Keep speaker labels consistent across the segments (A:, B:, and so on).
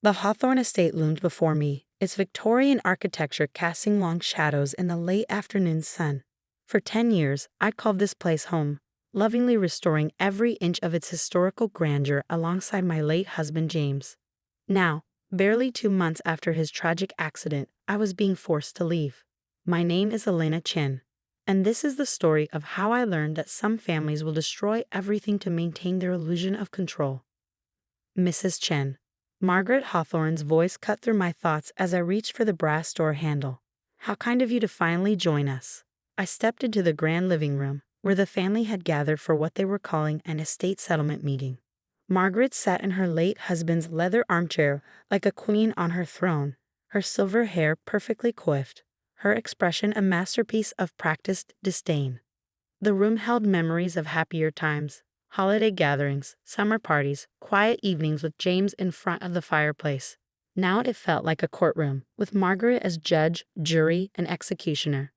A: The Hawthorne estate loomed before me, its Victorian architecture casting long shadows in the late afternoon sun. For 10 years, I'd called this place home, lovingly restoring every inch of its historical grandeur alongside my late husband James. Now, barely 2 months after his tragic accident, I was being forced to leave. My name is Elena Chen, and this is the story of how I learned that some families will destroy everything to maintain their illusion of control. Mrs. Chen. Margaret Hawthorne's voice cut through my thoughts as I reached for the brass door handle. How kind of you to finally join us. I stepped into the grand living room, where the family had gathered for what they were calling an estate settlement meeting. Margaret sat in her late husband's leather armchair like a queen on her throne, her silver hair perfectly coiffed, her expression a masterpiece of practiced disdain. The room held memories of happier times, holiday gatherings, summer parties, quiet evenings with James in front of the fireplace. Now it felt like a courtroom, with Margaret as judge, jury, and executioner.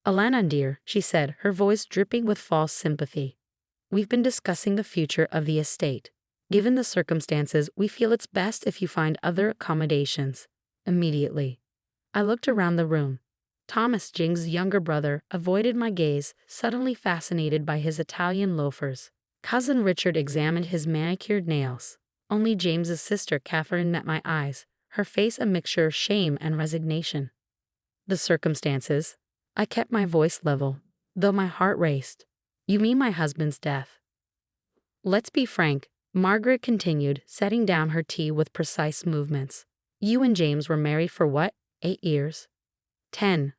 A: "Elena, dear," she said, her voice dripping with false sympathy. "We've been discussing the future of the estate. Given the circumstances, we feel it's best if you find other accommodations. Immediately." I looked around the room. Thomas, Jing's younger brother, avoided my gaze, suddenly fascinated by his Italian loafers. Cousin Richard examined his manicured nails. Only James's sister Catherine met my eyes, her face a mixture of shame and resignation. "The circumstances?" I kept my voice level, though my heart raced. "You mean my husband's death?" "Let's be frank," Margaret continued, setting down her tea with precise movements. "You and James were married for what, 8 years?" 10.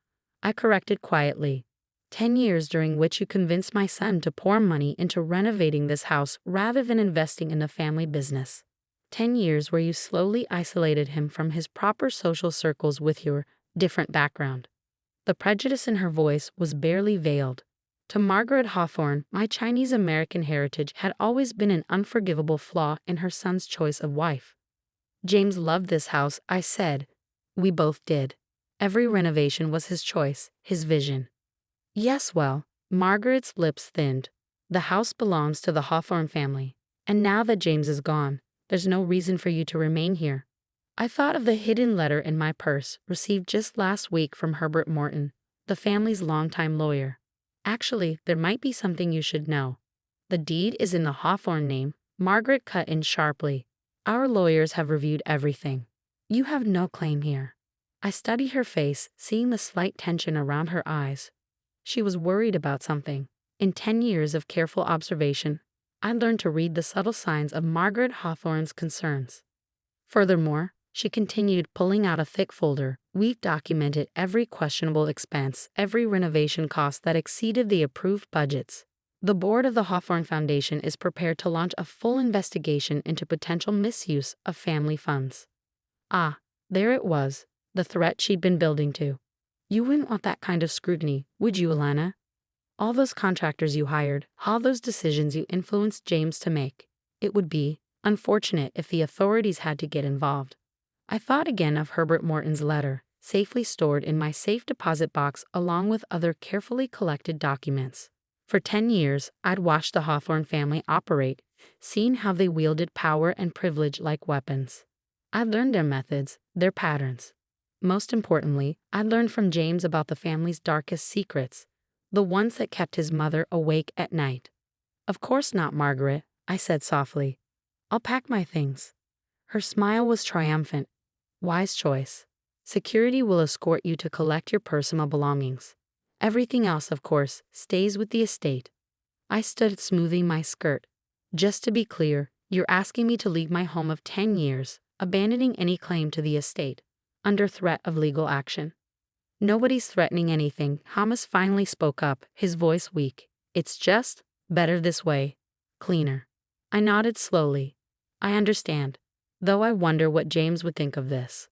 A: I corrected quietly. 10 years during which you convinced my son to pour money into renovating this house rather than investing in the family business. 10 years where you slowly isolated him from his proper social circles with your different background. The prejudice in her voice was barely veiled. To Margaret Hawthorne, my Chinese-American heritage had always been an unforgivable flaw in her son's choice of wife. "James loved this house," I said. "We both did. Every renovation was his choice, his vision." "Yes, well," Margaret's lips thinned. "The house belongs to the Hawthorne family, and now that James is gone, there's no reason for you to remain here." I thought of the hidden letter in my purse, received just last week from Herbert Morton, the family's longtime lawyer. "Actually, there might be something you should know. The deed is in the Hawthorne name," Margaret cut in sharply. "Our lawyers have reviewed everything. You have no claim here." I studied her face, seeing the slight tension around her eyes. She was worried about something. In 10 years of careful observation, I learned to read the subtle signs of Margaret Hawthorne's concerns. Furthermore, she continued, pulling out a thick folder. "We've documented every questionable expense, every renovation cost that exceeded the approved budgets. The board of the Hawthorne Foundation is prepared to launch a full investigation into potential misuse of family funds." Ah, there it was, the threat she'd been building to. "You wouldn't want that kind of scrutiny, would you, Elena? All those contractors you hired, all those decisions you influenced James to make. It would be unfortunate if the authorities had to get involved." I thought again of Herbert Morton's letter, safely stored in my safe deposit box along with other carefully collected documents. For 10 years, I'd watched the Hawthorne family operate, seen how they wielded power and privilege like weapons. I'd learned their methods, their patterns. Most importantly, I learned from James about the family's darkest secrets, the ones that kept his mother awake at night. "Of course not, Margaret," I said softly. "I'll pack my things." Her smile was triumphant. "Wise choice. Security will escort you to collect your personal belongings. Everything else, of course, stays with the estate." I stood smoothing my skirt. "Just to be clear, you're asking me to leave my home of 10 years, abandoning any claim to the estate, under threat of legal action?" "Nobody's threatening anything," Thomas finally spoke up, his voice weak. "It's just better this way. Cleaner." I nodded slowly. "I understand, though I wonder what James would think of this."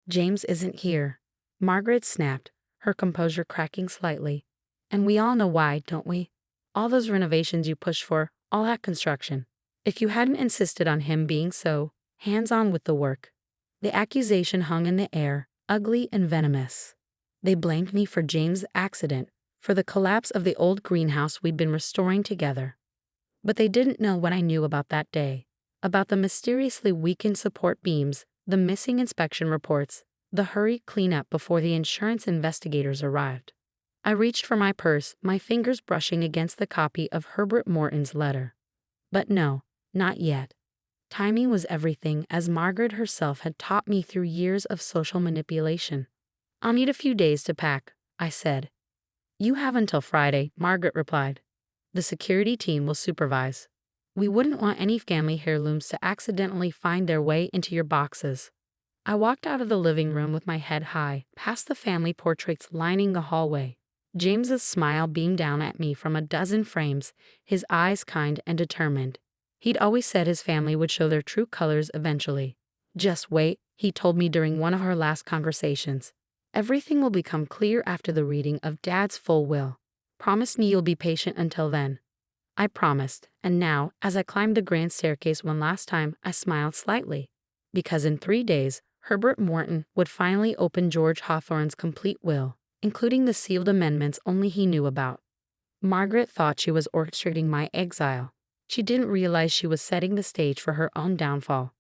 A: "James isn't here," Margaret snapped, her composure cracking slightly. "And we all know why, don't we? All those renovations you pushed for, all that construction. If you hadn't insisted on him being so hands-on with the work." The accusation hung in the air, ugly and venomous. They blamed me for James' accident, for the collapse of the old greenhouse we'd been restoring together. But they didn't know what I knew about that day. about the mysteriously weakened support beams, the missing inspection reports, the hurried cleanup before the insurance investigators arrived. I reached for my purse, my fingers brushing against the copy of Herbert Morton's letter. But no, not yet. Timing was everything, as Margaret herself had taught me through years of social manipulation. "I'll need a few days to pack," I said. "You have until Friday," Margaret replied. "The security team will supervise. We wouldn't want any family heirlooms to accidentally find their way into your boxes." I walked out of the living room with my head high, past the family portraits lining the hallway. James's smile beamed down at me from a dozen frames, his eyes kind and determined. He'd always said his family would show their true colors eventually. "Just wait," he told me during one of our last conversations. "Everything will become clear after the reading of Dad's full will. Promise me you'll be patient until then." I promised, and now, as I climbed the grand staircase one last time, I smiled slightly. Because in 3 days, Herbert Morton would finally open George Hawthorne's complete will, including the sealed amendments only he knew about. Margaret thought she was orchestrating my exile. She didn't realize she was setting the stage for her own downfall.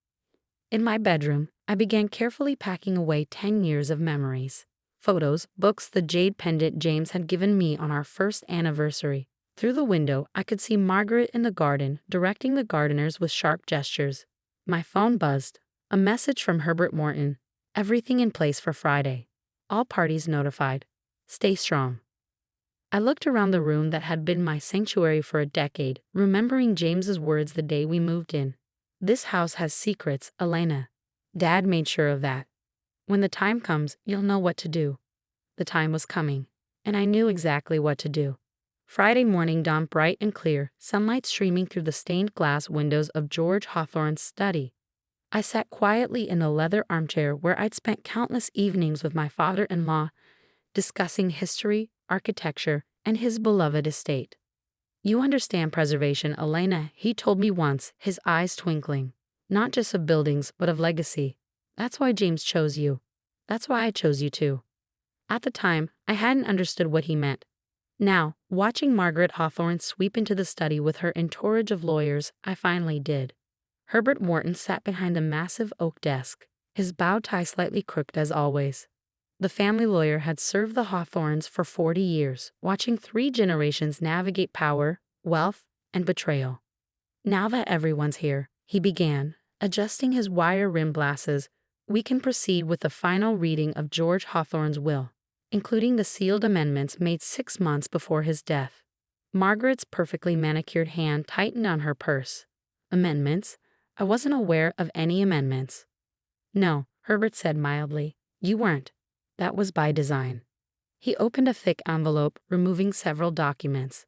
A: In my bedroom, I began carefully packing away 10 years of memories. Photos, books, the jade pendant James had given me on our first anniversary. Through the window, I could see Margaret in the garden, directing the gardeners with sharp gestures. My phone buzzed. A message from Herbert Morton. "Everything in place for Friday. All parties notified. Stay strong." I looked around the room that had been my sanctuary for a decade, remembering James's words the day we moved in. "This house has secrets, Elena. Dad made sure of that. When the time comes, you'll know what to do." The time was coming, and I knew exactly what to do. Friday morning dawned bright and clear, sunlight streaming through the stained glass windows of George Hawthorne's study. I sat quietly in the leather armchair where I'd spent countless evenings with my father-in-law, discussing history, architecture, and his beloved estate. "You understand preservation, Elena," he told me once, his eyes twinkling. "Not just of buildings, but of legacy. That's why James chose you. That's why I chose you too." At the time, I hadn't understood what he meant. Now, watching Margaret Hawthorne sweep into the study with her entourage of lawyers, I finally did. Herbert Morton sat behind the massive oak desk, his bow tie slightly crooked as always. The family lawyer had served the Hawthornes for 40 years, watching 3 generations navigate power, wealth, and betrayal. "Now that everyone's here," he began, adjusting his wire-rimmed glasses, "we can proceed with the final reading of George Hawthorne's will, including the sealed amendments made 6 months before his death." Margaret's perfectly manicured hand tightened on her purse. "Amendments? I wasn't aware of any amendments." "No," Herbert said mildly. "You weren't. That was by design." He opened a thick envelope, removing several documents.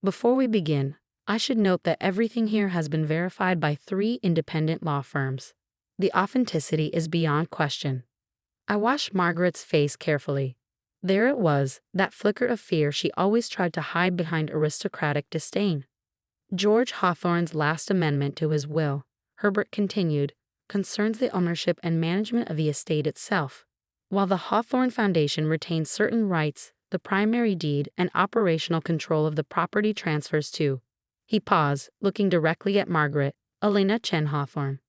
A: "Before we begin, I should note that everything here has been verified by 3 independent law firms. The authenticity is beyond question." I watched Margaret's face carefully. There it was, that flicker of fear she always tried to hide behind aristocratic disdain. "George Hawthorne's last amendment to his will," Herbert continued, "concerns the ownership and management of the estate itself. While the Hawthorne Foundation retains certain rights, the primary deed and operational control of the property transfers to—" He paused, looking directly at Margaret, "Elena Chen Hawthorne."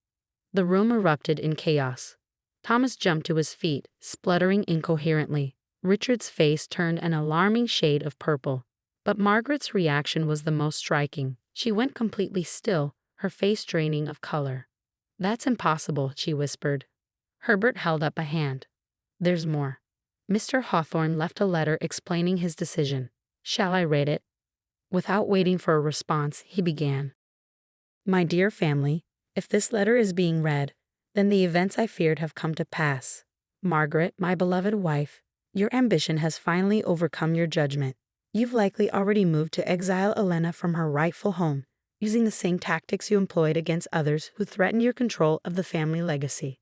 A: The room erupted in chaos. Thomas jumped to his feet, spluttering incoherently. Richard's face turned an alarming shade of purple. But Margaret's reaction was the most striking. She went completely still, her face draining of color. "That's impossible," she whispered. Herbert held up a hand. "There's more. Mr. Hawthorne left a letter explaining his decision. Shall I read it?" Without waiting for a response, he began. "My dear family, if this letter is being read, then the events I feared have come to pass. Margaret, my beloved wife, your ambition has finally overcome your judgment. You've likely already moved to exile Elena from her rightful home, using the same tactics you employed against others who threatened your control of the family legacy.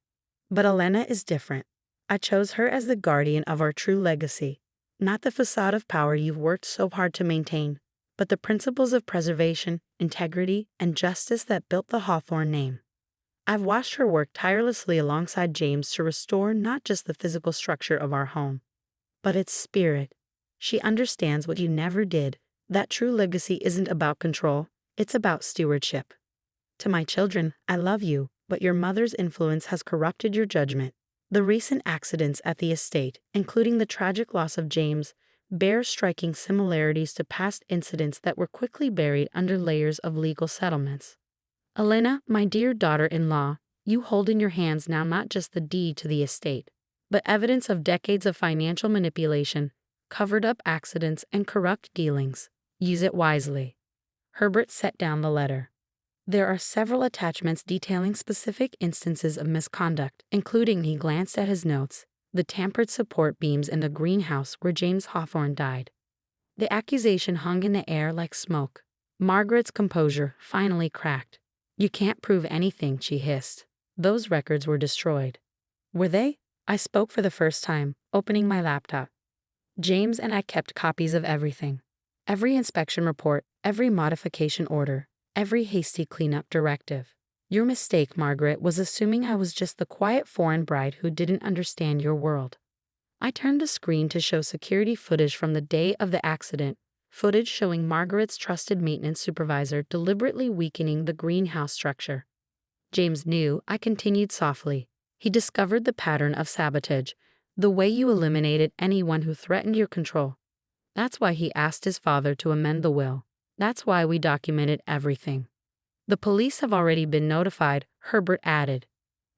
A: But Elena is different. I chose her as the guardian of our true legacy, not the facade of power you've worked so hard to maintain, but the principles of preservation, integrity, and justice that built the Hawthorne name. I've watched her work tirelessly alongside James to restore not just the physical structure of our home, but its spirit. She understands what you never did, that true legacy isn't about control, it's about stewardship. To my children, I love you, but your mother's influence has corrupted your judgment. The recent accidents at the estate, including the tragic loss of James, bear striking similarities to past incidents that were quickly buried under layers of legal settlements. Elena, my dear daughter-in-law, you hold in your hands now not just the deed to the estate, but evidence of decades of financial manipulation, covered-up accidents, and corrupt dealings. Use it wisely. Herbert set down the letter. There are several attachments detailing specific instances of misconduct, including, he glanced at his notes, the tampered support beams in the greenhouse where James Hawthorne died. The accusation hung in the air like smoke. Margaret's composure finally cracked. You can't prove anything, she hissed. Those records were destroyed. Were they? I spoke for the first time, opening my laptop. James and I kept copies of everything. Every inspection report, every modification order, every hasty cleanup directive. Your mistake, Margaret, was assuming I was just the quiet foreign bride who didn't understand your world. I turned the screen to show security footage from the day of the accident, footage showing Margaret's trusted maintenance supervisor deliberately weakening the greenhouse structure. James knew, I continued softly. He discovered the pattern of sabotage, the way you eliminated anyone who threatened your control. That's why he asked his father to amend the will. That's why we documented everything. The police have already been notified, Herbert added.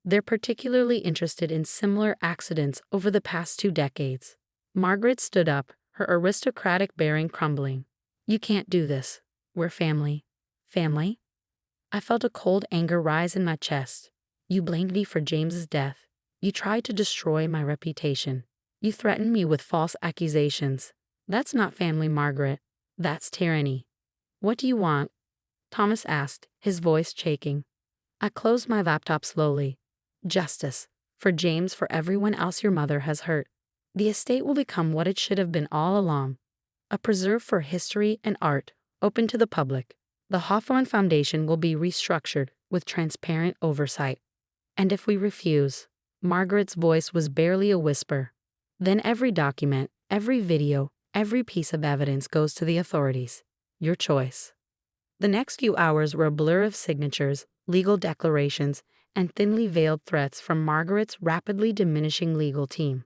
A: They're particularly interested in similar accidents over the past 2 decades. Margaret stood up, her aristocratic bearing crumbling. You can't do this. We're family. Family? I felt a cold anger rise in my chest. You blamed me for James's death. You tried to destroy my reputation. You threatened me with false accusations. That's not family, Margaret. That's tyranny. What do you want? Thomas asked, his voice shaking. I closed my laptop slowly. Justice. For James, for everyone else your mother has hurt. The estate will become what it should have been all along. A preserve for history and art, open to the public. The Hawthorne Foundation will be restructured with transparent oversight. And if we refuse, Margaret's voice was barely a whisper. Then every document, every video, every piece of evidence goes to the authorities. Your choice. The next few hours were a blur of signatures, legal declarations, and thinly veiled threats from Margaret's rapidly diminishing legal team.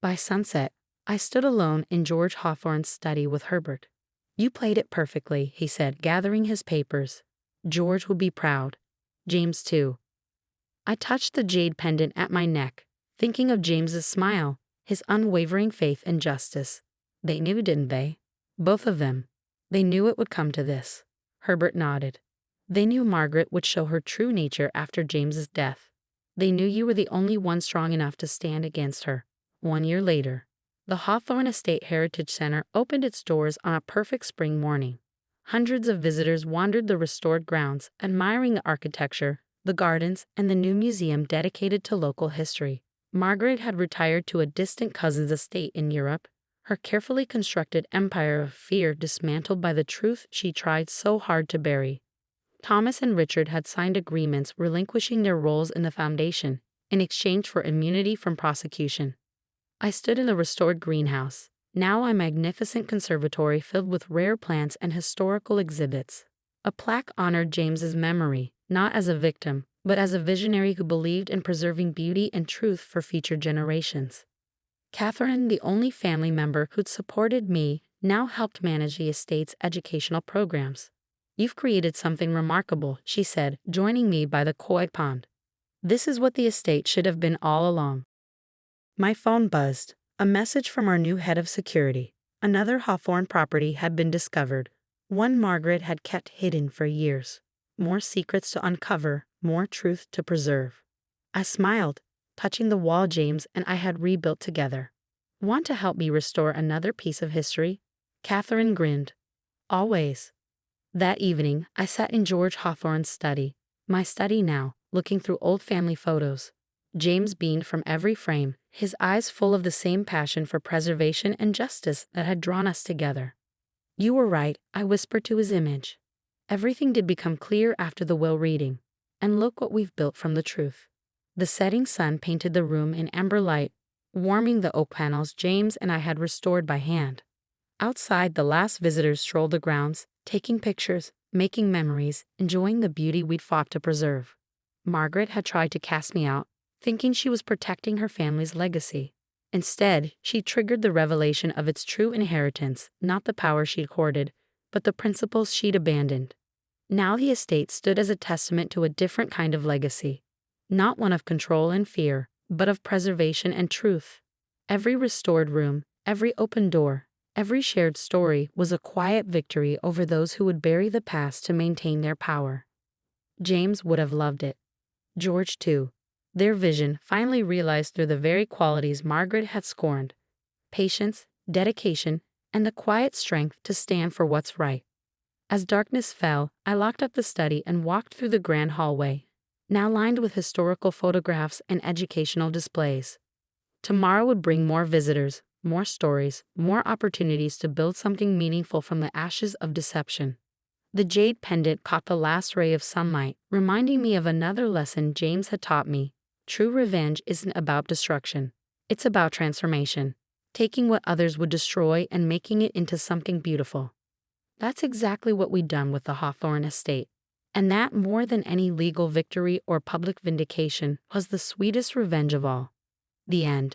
A: By sunset, I stood alone in George Hawthorne's study with Herbert. You played it perfectly, he said, gathering his papers. George would be proud. James too. I touched the jade pendant at my neck, thinking of James's smile, his unwavering faith in justice. They knew, didn't they? Both of them. They knew it would come to this. Herbert nodded. They knew Margaret would show her true nature after James's death. They knew you were the only one strong enough to stand against her. 1 year later, the Hawthorne Estate Heritage Center opened its doors on a perfect spring morning. Hundreds of visitors wandered the restored grounds, admiring the architecture, the gardens, and the new museum dedicated to local history. Margaret had retired to a distant cousin's estate in Europe, her carefully constructed empire of fear dismantled by the truth she tried so hard to bury. Thomas and Richard had signed agreements relinquishing their roles in the foundation in exchange for immunity from prosecution. I stood in the restored greenhouse, now a magnificent conservatory filled with rare plants and historical exhibits. A plaque honored James's memory, not as a victim, but as a visionary who believed in preserving beauty and truth for future generations. Catherine, the only family member who'd supported me, now helped manage the estate's educational programs. You've created something remarkable, she said, joining me by the koi pond. This is what the estate should have been all along. My phone buzzed. A message from our new head of security. Another Hawthorne property had been discovered, one Margaret had kept hidden for years. More secrets to uncover, more truth to preserve. I smiled, touching the wall James and I had rebuilt together. Want to help me restore another piece of history? Catherine grinned. Always. That evening, I sat in George Hawthorne's study, my study now, looking through old family photos. James beamed from every frame, his eyes full of the same passion for preservation and justice that had drawn us together. You were right, I whispered to his image. Everything did become clear after the will reading. And look what we've built from the truth. The setting sun painted the room in amber light, warming the oak panels James and I had restored by hand. Outside, the last visitors strolled the grounds, taking pictures, making memories, enjoying the beauty we'd fought to preserve. Margaret had tried to cast me out, thinking she was protecting her family's legacy. Instead, she triggered the revelation of its true inheritance, not the power she'd hoarded, but the principles she'd abandoned. Now the estate stood as a testament to a different kind of legacy, not one of control and fear, but of preservation and truth. Every restored room, every open door, every shared story was a quiet victory over those who would bury the past to maintain their power. James would have loved it. George too. Their vision finally realized through the very qualities Margaret had scorned: patience, dedication, and the quiet strength to stand for what's right. As darkness fell, I locked up the study and walked through the grand hallway, now lined with historical photographs and educational displays. Tomorrow would bring more visitors, more stories, more opportunities to build something meaningful from the ashes of deception. The jade pendant caught the last ray of sunlight, reminding me of another lesson James had taught me. True revenge isn't about destruction. It's about transformation, taking what others would destroy and making it into something beautiful. That's exactly what we'd done with the Hawthorne estate. And that, more than any legal victory or public vindication, was the sweetest revenge of all. The end.